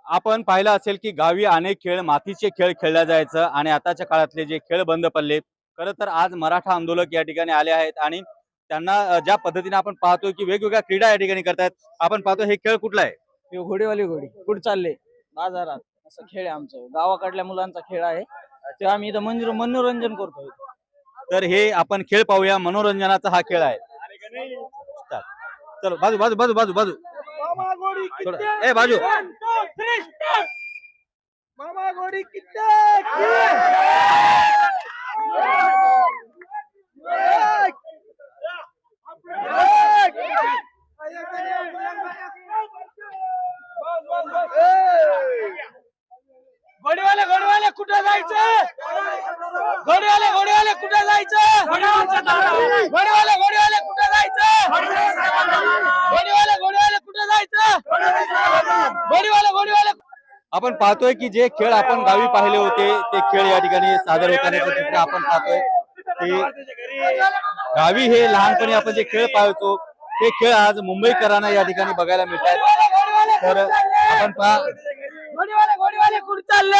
आपण पाहिलं असेल की गावी अनेक खेळ मातीचे खेळ खेळले जायचं आणि आताच्या काळातले जे खेळ बंद पडले। खरं तर आज मराठा आंदोलक या ठिकाणी आले आहेत आणि त्यांना ज्या पद्धतीने आपण पाहतोय की वेगवेगळ्या क्रीडा या ठिकाणी करतात। आपण पाहतो हे खेळ कुठला आहे? हे घोडीवाली घोडी कुठं चालले बाजारात असं खेळ आहे आमचं गावाकडल्या मुलांचा खेळ आहे ते आम्ही इथं मनोरंजन करतो। तर हे आपण खेळ पाहूया, मनोरंजनाचा हा खेळ आहे। चलो बाजू बाजू बाजू बाजू बाजू ए बाजू। मामा घोडी घोडीवाले घोडीवाले कुठं जायचं? घोडीवाले घोडीवाले कुठं जायचं? घोडीवाले घोडीवाले कुठं जायचं? घोडीवाले घोडीवाले कुठं जायचं? घोडीवाले घोडीवाले। आपण पाहतोय की जे खेळ आपण गावी पाहिले होते ते खेळ या ठिकाणी सादर होतानाचं चित्र आपण पाहतोय की गावी हे लहानपणी आपण जे खेळ पाहायचो ते खेळ आज मुंबईकरांना या ठिकाणी बघायला मिळतात। तर आपण पहा घोडीवाले घोडीवाले कुठं चालले?